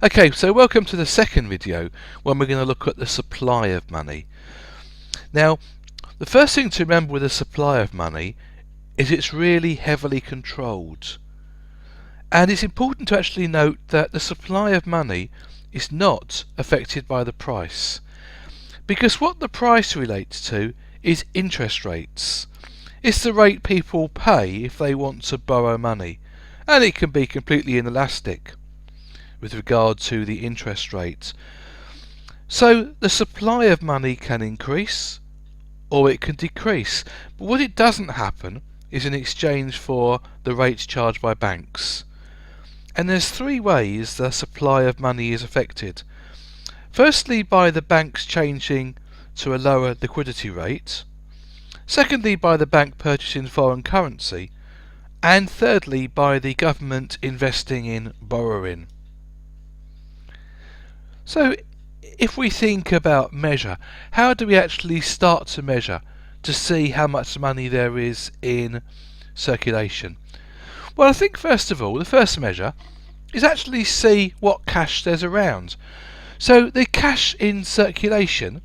Okay, so welcome to the second video when we're going to look at the supply of money. Now, the first thing to remember with the supply of money is it's really heavily controlled. And it's important to actually note that the supply of money is not affected by the price. Because what the price relates to is interest rates. It's the rate people pay if they want to borrow money. And it can be completely inelastic with regard to the interest rate. So the supply of money can increase or it can decrease. But what it doesn't happen is in exchange for the rates charged by banks. And there's three ways the supply of money is affected. Firstly, by the banks changing to a lower liquidity rate. Secondly, by the bank purchasing foreign currency. And thirdly, by the government investing in borrowing. So if we think about measure, how do we actually start to measure to see how much money there is in circulation? Well, I think first of all, the first measure is actually see what cash there's around. So the cash in circulation,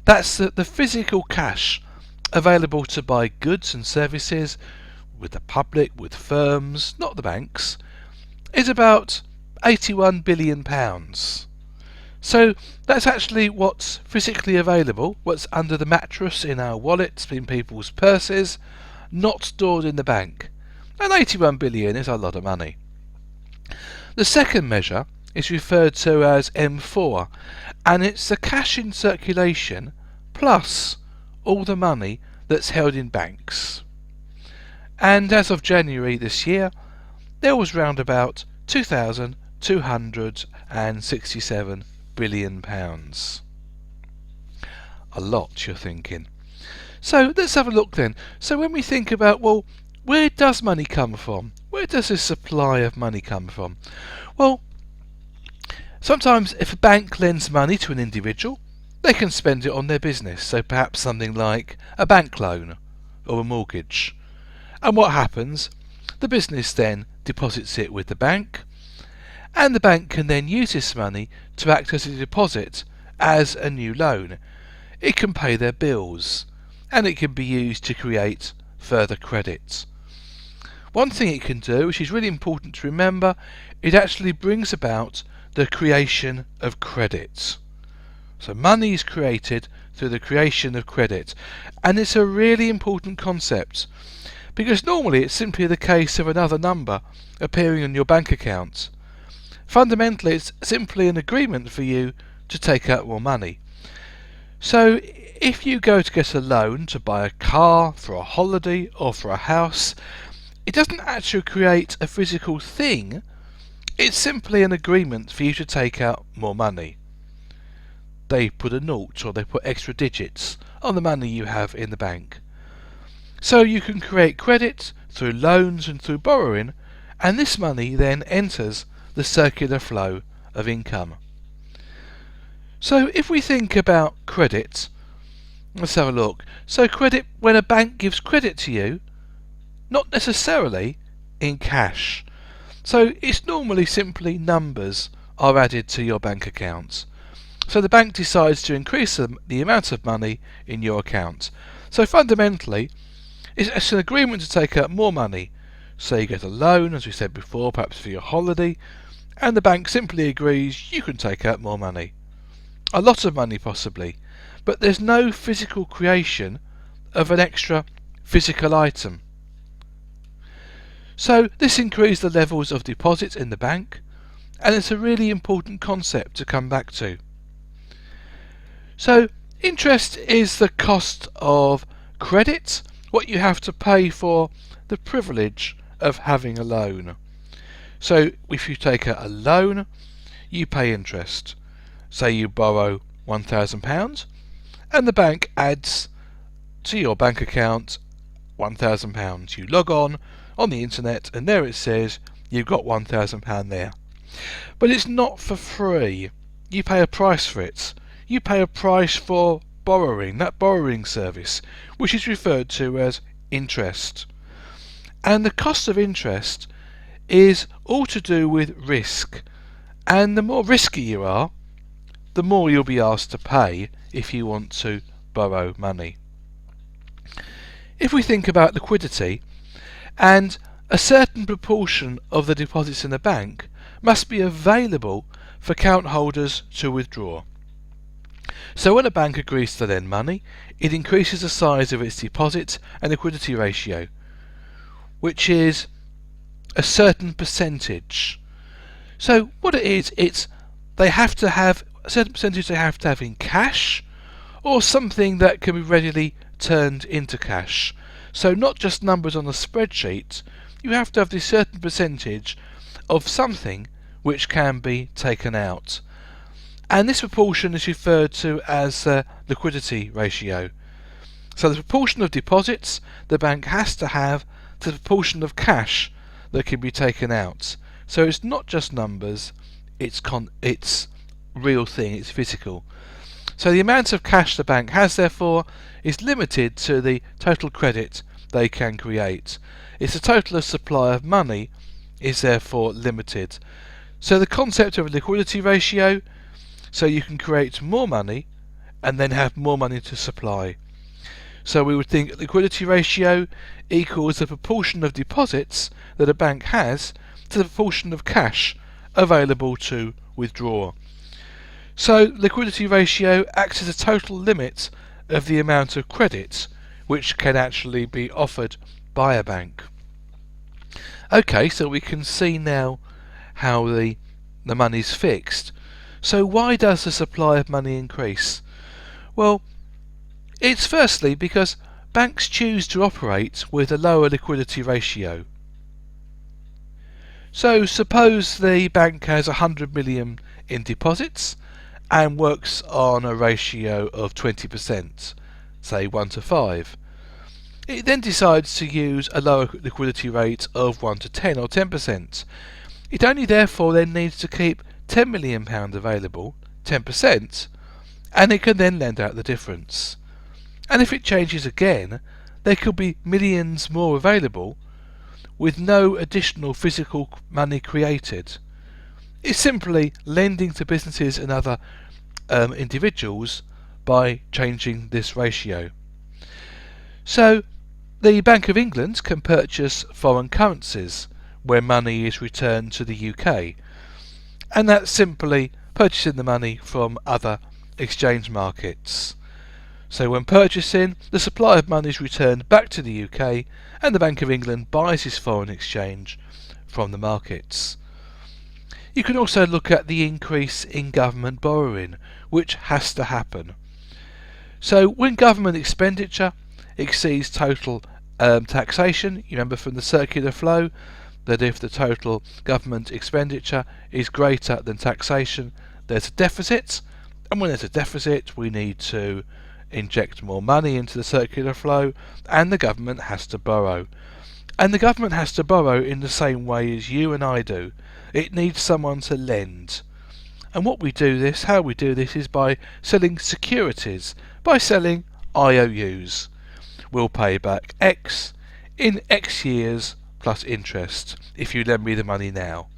that's the physical cash available to buy goods and services with the public, with firms, not the banks, is about £81 billion. So that's actually what's physically available, what's under the mattress, in our wallets, in people's purses, not stored in the bank. And 81 billion is a lot of money. The second measure is referred to as M4, and it's the cash in circulation plus all the money that's held in banks. And as of January this year, there was round about £2,267 billion. A lot, you're thinking. So let's have a look then. So when we think about, well, where does money come from? Where does this supply of money come from? Well, sometimes if a bank lends money to an individual, they can spend it on their business. So perhaps something like a bank loan or a mortgage. And what happens? The business then deposits it with the bank, and the bank can then use this money to act as a deposit as a new loan. It can pay their bills, and it can be used to create further credit. One thing it can do, which is really important to remember, it actually brings about the creation of credit. So money is created through the creation of credit, and it's a really important concept, because normally it's simply the case of another number appearing on your bank account. Fundamentally, it's simply an agreement for you to take out more money. So if you go to get a loan to buy a car, for a holiday or for a house, it doesn't actually create a physical thing. It's simply an agreement for you to take out more money. They put a naught or they put extra digits on the money you have in the bank. So you can create credit through loans and through borrowing, and this money then enters the circular flow of income. So if we think about credit, let's have a look. So credit, when a bank gives credit to you, not necessarily in cash. So it's normally simply numbers are added to your bank account. So the bank decides to increase the amount of money in your account. So fundamentally, it's an agreement to take out more money. So you get a loan, as we said before, perhaps for your holiday, and the bank simply agrees you can take out more money. A lot of money possibly, but there's no physical creation of an extra physical item. So this increases the levels of deposits in the bank, and it's a really important concept to come back to. So interest is the cost of credit, what you have to pay for the privilege of having a loan. So if you take out a loan, you pay interest. Say you borrow £1,000 and the bank adds to your bank account £1,000. You log on the internet and there it says you've got £1,000 there. But it's not for free. You pay a price for it. You pay a price for borrowing, that borrowing service, which is referred to as interest. And the cost of interest is all to do with risk. And the more risky you are, the more you'll be asked to pay if you want to borrow money. If we think about liquidity, and a certain proportion of the deposits in the bank must be available for account holders to withdraw. So when a bank agrees to lend money, it increases the size of its deposit and liquidity ratio, which is a certain percentage. So what it is, it's they have to have a certain percentage they have to have in cash, or something that can be readily turned into cash. So not just numbers on a spreadsheet, you have to have this certain percentage of something which can be taken out. And this proportion is referred to as liquidity ratio. So the proportion of deposits the bank has to have to the proportion of cash that can be taken out. So it's not just numbers, it's real thing, it's physical. So the amount of cash the bank has, therefore, is limited to the total credit they can create. Its the total of supply of money is therefore limited. So the concept of a liquidity ratio, so you can create more money and then have more money to supply. So we would think liquidity ratio equals the proportion of deposits that a bank has to the proportion of cash available to withdraw. So liquidity ratio acts as a total limit of the amount of credit which can actually be offered by a bank. Okay, so we can see now how the money's fixed. So why does the supply of money increase? Well, it's firstly because banks choose to operate with a lower liquidity ratio. So suppose the bank has 100 million in deposits and works on a ratio of 20%, say 1 to 5. It then decides to use a lower liquidity rate of 1 to 10 or 10%. It only therefore then needs to keep £10 million available, 10%, and it can then lend out the difference. And if it changes again, there could be millions more available with no additional physical money created. It's simply lending to businesses and other individuals by changing this ratio. So the Bank of England can purchase foreign currencies where money is returned to the UK, and that's simply purchasing the money from other exchange markets. So when purchasing, the supply of money is returned back to the UK and the Bank of England buys this foreign exchange from the markets. You can also look at the increase in government borrowing, which has to happen. So when government expenditure exceeds total taxation, you remember from the circular flow that if the total government expenditure is greater than taxation, there's a deficit, and when there's a deficit we need to inject more money into the circular flow, and the government has to borrow. And the government has to borrow in the same way as you and I do. It needs someone to lend. And how we do this is by selling securities, by selling IOUs. We'll pay back X in X years plus interest if you lend me the money now.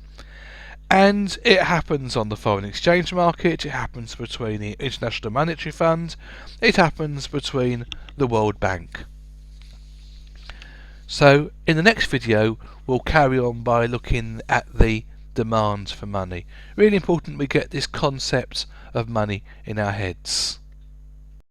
And it happens on the foreign exchange market, it happens between the International Monetary Fund, it happens between the World Bank. So in the next video we'll carry on by looking at the demand for money. Really important we get this concept of money in our heads.